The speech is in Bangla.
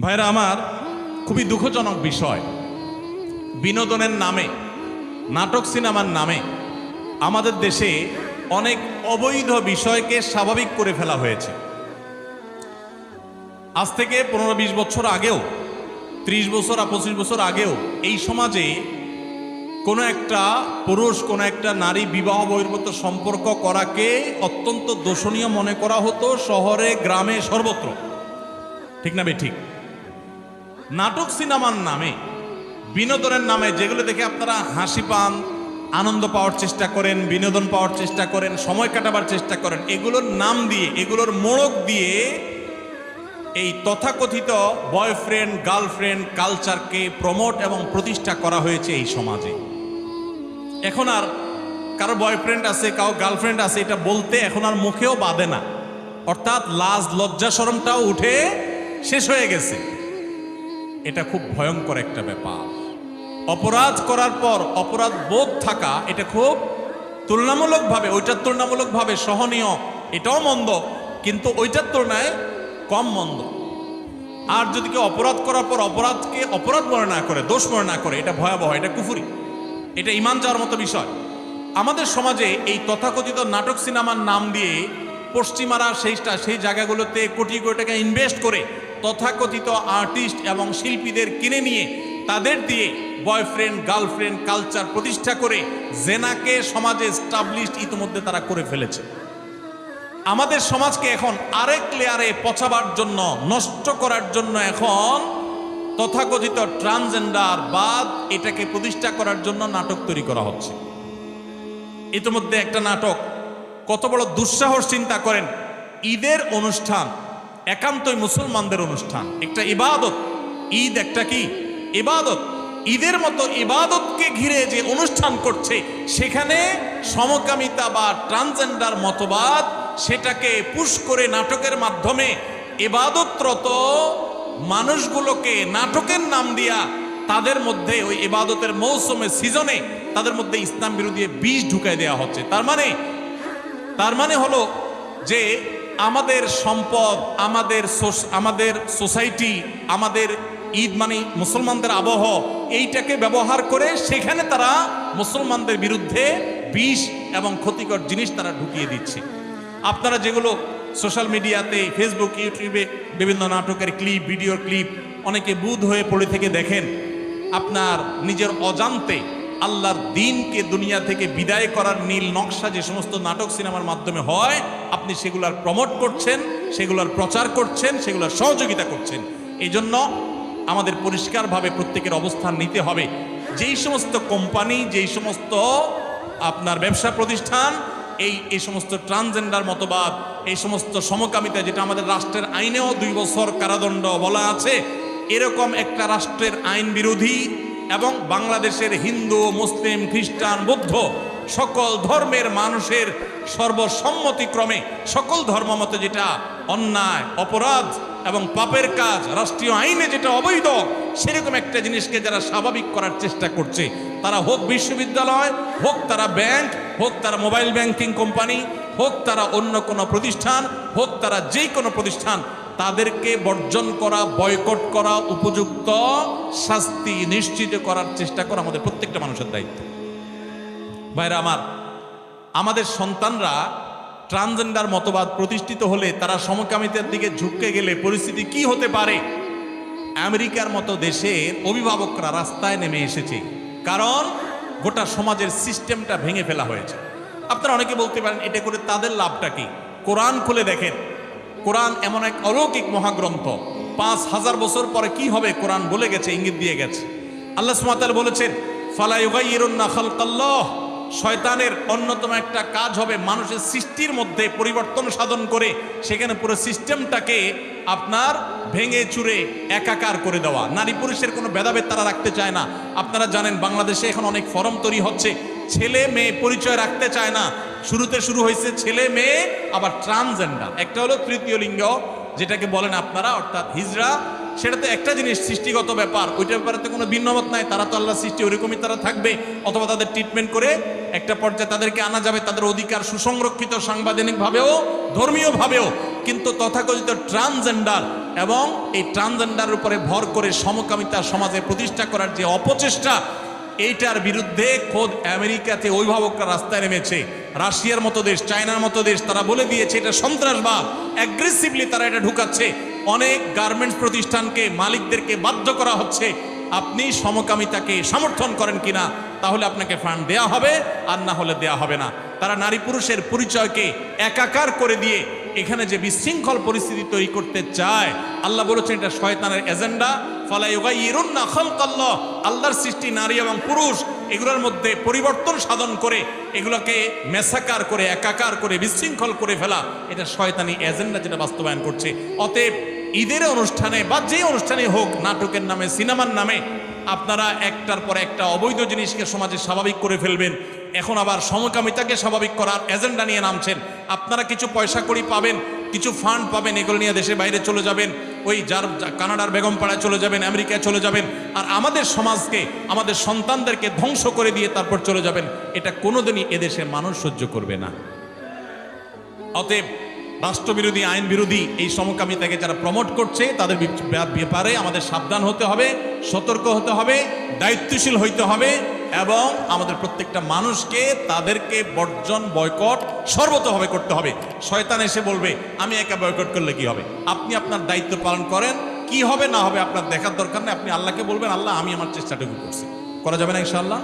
ভাইরা আমার, খুবই দুঃখজনক বিষয়, বিনোদনের নামে, নাটক সিনেমার নামে আমাদের দেশে অনেক অবৈধ বিষয়কে স্বাভাবিক করে ফেলা হয়েছে। আজ থেকে 15-20 বছর আগেও, 30 বছর আর 25 বছর আগেও এই সমাজে কোনো একটা পুরুষ কোনো একটা নারী বিবাহ বহির্ভূত সম্পর্ক করাকে অত্যন্ত দোষণীয় মনে করা হতো, শহরে গ্রামে সর্বত্র। ঠিক না ঠিক? নাটক সিনেমার নামে, বিনোদনের নামে যেগুলো দেখে আপনারা হাসি পান, আনন্দ পাওয়ার চেষ্টা করেন, বিনোদন পাওয়ার চেষ্টা করেন, সময় কাটাবার চেষ্টা করেন, এগুলোর নাম দিয়ে, এগুলোর মোড়ক দিয়ে এই তথাকথিত বয়ফ্রেন্ড গার্লফ্রেন্ড কালচারকে প্রমোট এবং প্রতিষ্ঠা করা হয়েছে এই সমাজে। এখন আর কারো বয়ফ্রেন্ড আছে, কারো গার্লফ্রেন্ড আছে এটা বলতে এখন আর মুখেও বাধে না, অর্থাৎ লাজ লজ্জা শরমটাও উঠে শেষ হয়ে গেছে। এটা খুব ভয়ঙ্কর একটা ব্যাপার। অপরাধ করার পর অপরাধ বোধ থাকা, এটা খুব তুলনামূলকভাবে, ওইটার তুলনামূলকভাবে সহনীয়, এটাও মন্দ, কিন্তু ওইটার তুলনায় কম মন্দ। আর যদি কেউ অপরাধ করার পর অপরাধকে অপরাধ মনে না করে, দোষ মনে না করে, এটা ভয়াবহ, এটা কুফরি, এটা ঈমান যাওয়ার মতো বিষয়। আমাদের সমাজে এই তথাকথিত নাটক সিনেমার নাম দিয়ে পশ্চিমারা সেই জায়গাগুলোতে কোটি কোটি টাকা ইনভেস্ট করে তথাকথিত আর্টিস্ট এবং শিল্পীদের কিনে নিয়ে তাদের দিয়ে বয়ফ্রেন্ড গার্লফ্রেন্ড কালচার প্রতিষ্ঠা করে জেনাকে সমাজে এস্টাবলিশড ইতিমধ্যে তারা করে ফেলেছে। আমাদের সমাজকে এখন আরেক লেয়ারে পচাবার জন্য, নষ্ট করার জন্য এখন তথাকথিত ট্রান্সজেন্ডার বাদ এটাকে প্রতিষ্ঠা করার জন্য নাটক তৈরি করা হচ্ছে। ইতিমধ্যে একটা নাটক, কত বড় দুঃসাহস চিন্তা করেন, ঈদের অনুষ্ঠান একান্তই মুসলমানদের অনুষ্ঠান, একটা ইবাদত। ঈদ একটা কি ইবাদত, ঈদের মতো ইবাদতকে ঘিরে যে অনুষ্ঠান করছে সেখানে সমকামিতা বা ট্রান্সজেন্ডার মতবাদ সেটাকে পুশ করে নাটকের মাধ্যমে ইবাদতরত মানুষগুলোকে নাটকের নাম দিয়া তাদের মধ্যে ওই ইবাদতের মৌসুমে সিজনে তাদের মধ্যে ইসলাম বিরোধী বিষ ঢুকাই দেওয়া হচ্ছে। তার মানে হলো যে আমাদের সম্পদ, আমাদের সোসাইটি, আমাদের ঈদ মানে মুসলমানদের আবহ, এইটাকে ব্যবহার করে সেখানে তারা মুসলমানদের বিরুদ্ধে বিষ এবং ক্ষতিকর জিনিস তারা ঢুকিয়ে দিচ্ছে। আপনারা যেগুলো সোশ্যাল মিডিয়াতে, ফেসবুক, ইউটিউবে বিভিন্ন নাটকের ক্লিপ, ভিডিওর ক্লিপ অনেকে বুধ হয়ে পড়ে থেকে দেখেন, আপনার নিজের অজান্তে আল্লাহর দ্বীনকে দুনিয়া থেকে বিদায় করার নীল নকশা যে সমস্ত নাটক সিনেমার মাধ্যমে হয়, আপনি সেগুলার প্রমোট করছেন, সেগুলার প্রচার করছেন, সেগুলার সহযোগিতা করছেন। এই জন্য আমাদের পরিষ্কারভাবে প্রত্যেকের অবস্থান নিতে হবে। যেই সমস্ত কোম্পানি, যেই সমস্ত আপনার ব্যবসা প্রতিষ্ঠান এই সমস্ত ট্রান্সজেন্ডার মতবাদ, এই সমস্ত সমকামিতা, যেটা আমাদের রাষ্ট্রের আইনেও 2 বছর কারাদণ্ড বলা আছে, এরকম একটা রাষ্ট্রের আইন বিরোধী এবং বাংলাদেশের হিন্দু, মুসলিম, খ্রিস্টান, বৌদ্ধ সকল ধর্মের মানুষের সর্বসম্মতিক্রমে সকল ধর্মমতে যেটা অন্যায়, অপরাধ এবং পাপের কাজ, রাষ্ট্রীয় আইনে যেটা অবৈধ, সেরকম একটা জিনিসকে যারা স্বাভাবিক করার চেষ্টা করছে, তারা হোক বিশ্ববিদ্যালয়, হোক তারা ব্যাংক, হোক তারা মোবাইল ব্যাংকিং কোম্পানি, হোক তারা অন্য কোনো প্রতিষ্ঠান, হোক তারা যে কোনো প্রতিষ্ঠান, তাদেরকে বর্জন করা, বয়কট করা, উপযুক্ত শাস্তি নিশ্চিত করার চেষ্টা করা আমাদের প্রত্যেকটা মানুষের দায়িত্ব। ভাইরা আমার, আমাদের সন্তানরা ট্রান্সজেন্ডার মতবাদ প্রতিষ্ঠিত হলে, তারা সমকামিতার দিকে ঝুঁকে গেলে পরিস্থিতি কি হতে পারে? আমেরিকার মতো দেশের অভিভাবকরা রাস্তায় নেমে এসেছে, কারণ গোটা সমাজের সিস্টেমটা ভেঙে ফেলা হয়েছে। আপনারা অনেকে বলতে পারেন এটা করে তাদের লাভটা কি? কোরআন খুলে দেখেন, কোরআন এমন এক অলৌকিক মহাগ্রন্থ, 5000 বছর পরে কি হবে কোরআন বলে গেছে, ইঙ্গিত দিয়ে গেছে। আল্লাহ সুবহানাহু ওয়া তাআলা বলেছেন, ফালা ইউগাইয়িরুন্না খালকাল্লাহ, শয়তানের অন্যতম একটা কাজ হবে মানুষের সৃষ্টির মধ্যে পরিবর্তন সাধন করে সেখানে পুরো সিস্টেমটাকে আপনার ভেঙে চুরে একাকার করে দেওয়া। নারী পুরুষের কোনো ভেদাভেদ তারা রাখতে চায় না। আপনারা জানেন বাংলাদেশে এখন অনেক ফরম তৈরি হচ্ছে, ছেলে মেয়ে পরিচয় রাখতে চায় না। শুরুতে শুরু হয়েছে ছেলে মেয়ে, আবার ট্রান্সজেন্ডার, একটা হলো তৃতীয় লিঙ্গ যেটাকে বলেন আপনারা, অর্থাৎ হিজড়া। সেটা তো একটা জিনিস, সৃষ্টিগত ব্যাপার, ওইটার ব্যাপারে তো কোনো ভিন্নমত নাই। তারা তো আল্লাহ সৃষ্টি, ওইরকমই তারা থাকবে, অথবা তাদের ট্রিটমেন্ট করে একটা পর্যায়ে তাদেরকে আনা যাবে, তাদের অধিকার সুসংরক্ষিত সাংবিধানিকভাবেও ধর্মীয়ভাবেও। কিন্তু তথাকথিত ট্রান্সজেন্ডার এবং এই ট্রান্সজেন্ডারের উপরে ভর করে সমকামিতা সমাজে প্রতিষ্ঠা করার যে অপচেষ্টা, এইটার বিরুদ্ধে খোদ আমেরিকাতে অভিভাবকরা রাস্তায় নেমেছে। রাশিয়ার মতো দেশ, চায়নার মতো দেশ, তারা বলে দিয়েছে এটা সন্ত্রাসবাদ, অ্যাগ্রেসিভলি তারা এটা ঢুকাচ্ছে। অনেক গার্মেন্টস প্রতিষ্ঠানকে, মালিকদেরকে বাধ্য করা হচ্ছে আপনি সমকামিতাকে সমর্থন করেন কিনা, তাহলে আপনাকে ফান্ড দেয়া হবে, আর না হলে দেয়া হবে না। তারা নারী পুরুষের পরিচয়কে একাকার করে দিয়ে এখানে যে বিশৃঙ্খল পরিস্থিতি তৈরি করতে চায়, আল্লাহ বলেছেন এটা শয়তানের এজেন্ডা। ফালা ইউগাইয়িরুন্না খালকাল্লাহ, আল্লাহর সৃষ্টি নারী এবং পুরুষ, এগুলোর মধ্যে পরিবর্তন সাধন করে এগুলোকে মেসাকার করে, একাকার করে, বিশৃঙ্খল করে ফেলা, এটা শয়তানি এজেন্ডা যেটা বাস্তবায়ন করছে। অতএব ঈদের অনুষ্ঠানে বা যে অনুষ্ঠানে হোক, নাটকের নামে, সিনেমার নামে আপনারা একটার পর একটা অবৈধ জিনিসকে সমাজে স্বাভাবিক করে ফেলবেন। এখন আবার সমকামিতাকে স্বাভাবিক করার এজেন্ডা নিয়ে নামছেন। আপনারা কিছু পয়সা কড়ি পাবেন, কিছু ফান্ড পাবেন, এগুলো নিয়ে দেশে বাইরে চলে যাবেন, ওই কানাডার বেগমপাড়ায় চলে যাবেন, আমেরিকায় চলে যাবেন, আর আমাদের সমাজকে, আমাদের সন্তানদেরকে ধ্বংস করে দিয়ে তারপর চলে যাবেন। এটা কোনোদিনই এদেশের মানুষ সহ্য করবে না। অতএব রাষ্ট্রবিরোধী, আইন বিরোধী এই সমকামিতাকে যারা প্রমোট করছে, তাদের ব্যাপারে আমাদের সাবধান হতে হবে, সতর্ক হতে হবে, দায়িত্বশীল হইতে হবে, এবং আমাদের প্রত্যেকটা মানুষকে তাদেরকে বর্জন, বয়কট সর্বতভাবে করতে হবে। শয়তান এসে বলবে আমি একা বয়কট করলে কি হবে, আপনি আপনার দায়িত্ব পালন করেন, কি হবে না হবে আপনার দেখার দরকার নেই। আপনি আল্লাহকে বলবেন আল্লাহ আমি আমার চেষ্টাটুকু করছি। করা যাবে না ইনশাআল্লাহ?